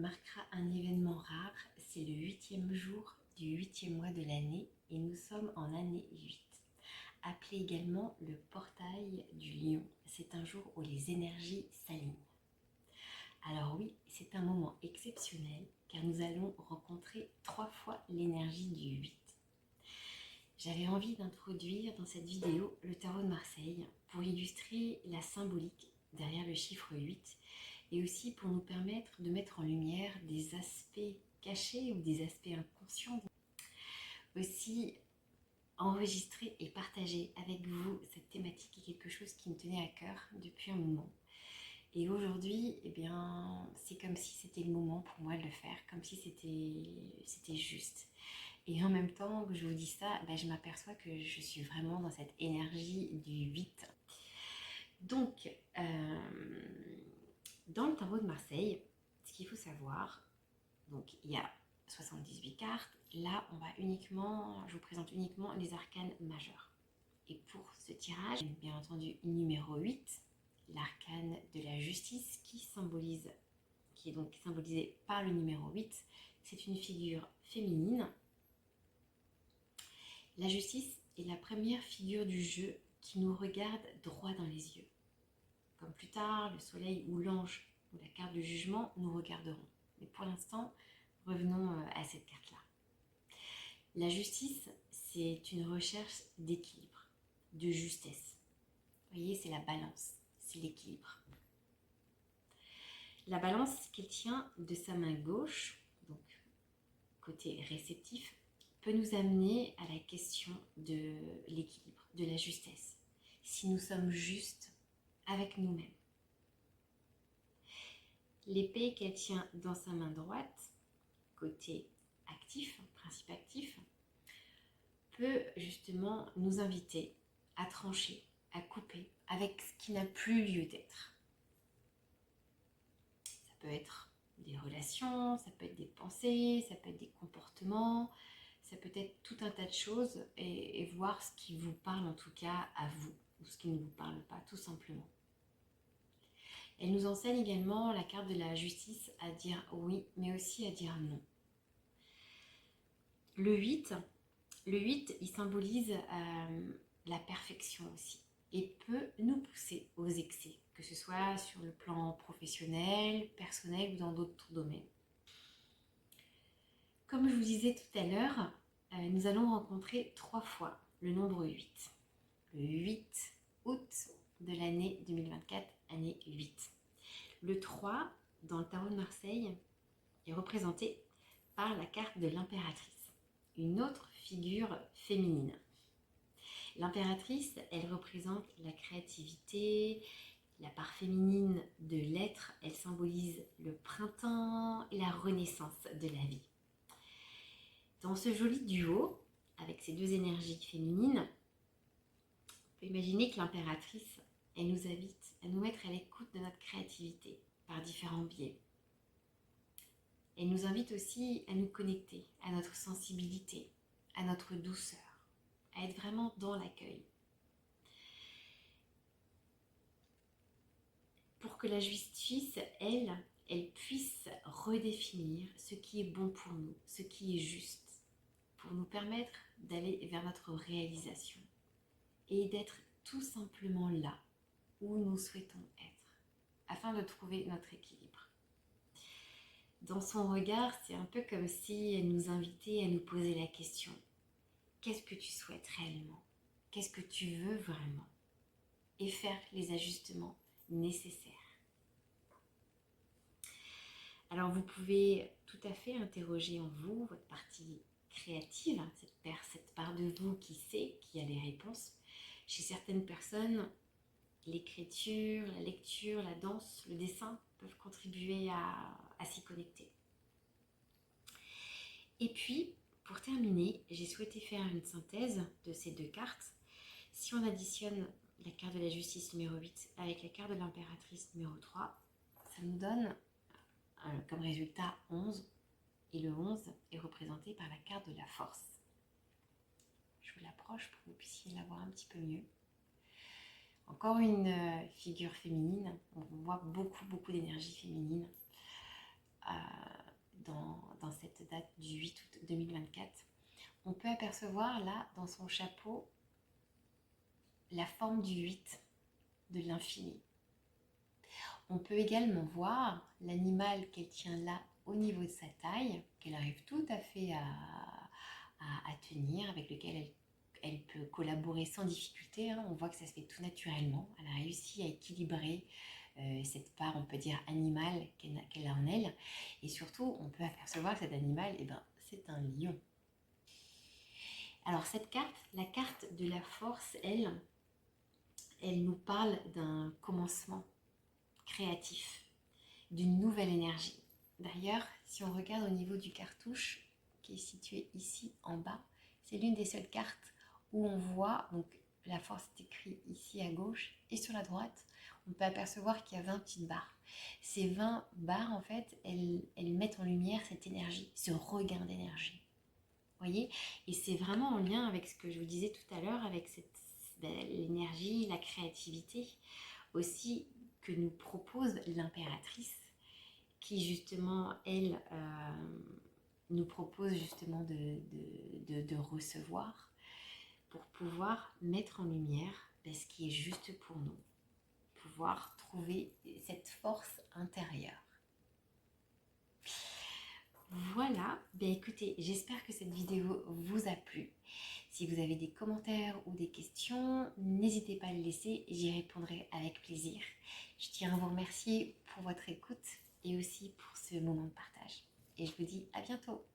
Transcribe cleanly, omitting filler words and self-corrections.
marquera un événement rare. C'est le 8e jour du 8e mois de l'année et nous sommes en année 8, appelé également le portail du lion. C'est un jour où les énergies s'alignent. Alors oui, c'est un moment exceptionnel car nous allons rencontrer 3 fois l'énergie du 8. J'avais envie d'introduire dans cette vidéo le tarot de Marseille pour illustrer la symbolique derrière le chiffre 8 et aussi pour nous permettre de mettre en lumière des aspects cachés ou des aspects inconscients. Aussi, enregistrer et partager avec vous cette thématique est quelque chose qui me tenait à cœur depuis un moment. Et aujourd'hui, eh bien, c'est comme si c'était le moment pour moi de le faire, comme si c'était juste. Et en même temps que je vous dis ça, je m'aperçois que je suis vraiment dans cette énergie du 8. Donc, dans le tarot de Marseille, ce qu'il faut savoir, donc il y a 78 cartes. Là, je vous présente uniquement les arcanes majeurs. Et pour ce tirage, bien entendu, numéro 8, l'arcane de la justice qui est donc symbolisée par le numéro 8. C'est une figure féminine. La justice est la première figure du jeu qui nous regarde droit dans les yeux. Comme plus tard, le soleil ou l'ange ou la carte du jugement nous regarderont. Mais pour l'instant, revenons à cette carte-là. La justice, c'est une recherche d'équilibre, de justesse. Vous voyez, c'est la balance, c'est l'équilibre. La balance qu'elle tient de sa main gauche, donc côté réceptif, peut nous amener à la question de l'équilibre, de la justesse. Si nous sommes justes avec nous-mêmes. L'épée qu'elle tient dans sa main droite, côté actif, principe actif, peut justement nous inviter à trancher, à couper avec ce qui n'a plus lieu d'être. Ça peut être des relations, ça peut être des pensées, ça peut être des comportements, ça peut être tout un tas de choses et voir ce qui vous parle en tout cas à vous ou ce qui ne vous parle pas tout simplement. Elle nous enseigne également la carte de la justice à dire oui mais aussi à dire non. Le 8, il symbolise la perfection aussi et peut nous pousser aux excès, que ce soit sur le plan professionnel, personnel ou dans d'autres domaines. Comme je vous disais tout à l'heure, nous allons rencontrer 3 fois le nombre 8. Le 8 août de l'année 2024, année 8. Le 3, dans le tarot de Marseille, est représenté par la carte de l'impératrice, une autre figure féminine. L'impératrice, elle représente la créativité, la part féminine de l'être, elle symbolise le printemps et la renaissance de la vie. Dans ce joli duo, avec ces deux énergies féminines, on peut imaginer que l'impératrice, elle nous invite à nous mettre à l'écoute de notre créativité par différents biais. Elle nous invite aussi à nous connecter à notre sensibilité, à notre douceur, à être vraiment dans l'accueil. Pour que la justice, elle puisse redéfinir ce qui est bon pour nous, ce qui est juste, pour nous permettre d'aller vers notre réalisation et d'être tout simplement là où nous souhaitons être, afin de trouver notre équilibre. Dans son regard, c'est un peu comme si elle nous invitait à nous poser la question: qu'est-ce que tu souhaites réellement? Qu'est-ce que tu veux vraiment? Et faire les ajustements nécessaires. Alors vous pouvez tout à fait interroger en vous votre partie créative, cette part de vous qui sait, qui a les réponses. Chez certaines personnes, l'écriture, la lecture, la danse, le dessin peuvent contribuer à s'y connecter. Et puis, pour terminer, j'ai souhaité faire une synthèse de ces deux cartes. Si on additionne la carte de la justice numéro 8 avec la carte de l'impératrice numéro 3, ça nous donne comme résultat 11. Et le 11 est représenté par la carte de la force. Je vous l'approche pour que vous puissiez la voir un petit peu mieux. Encore une figure féminine. On voit beaucoup d'énergie féminine. cette date du 8 août 2024, on peut apercevoir là, dans son chapeau, la forme du 8, de l'infini. On peut également voir l'animal qu'elle tient là au niveau de sa taille, qu'elle arrive tout à fait à tenir, avec lequel elle peut collaborer sans difficulté. On voit que ça se fait tout naturellement. Elle a réussi à équilibrer cette part, on peut dire, animale qu'elle a en elle. Et surtout, on peut apercevoir que cet animal, c'est un lion. Alors cette carte, la carte de la force, elle nous parle d'un commencement créatif, d'une nouvelle énergie. D'ailleurs, si on regarde au niveau du cartouche qui est situé ici en bas, c'est l'une des seules cartes où on voit, donc la force est écrite ici à gauche et sur la droite, on peut apercevoir qu'il y a 20 petites barres. Ces 20 barres, en fait, elles mettent en lumière cette énergie, ce regain d'énergie. Vous voyez? Et c'est vraiment en lien avec ce que je vous disais tout à l'heure, avec l'énergie, la créativité aussi que nous propose l'impératrice, qui justement, elle, nous propose justement de recevoir pour pouvoir mettre en lumière ce qui est juste pour nous, pouvoir trouver cette force intérieure. Voilà, écoutez, j'espère que cette vidéo vous a plu. Si vous avez des commentaires ou des questions, n'hésitez pas à le laisser, j'y répondrai avec plaisir. Je tiens à vous remercier pour votre écoute et aussi pour ce moment de partage. Et je vous dis à bientôt.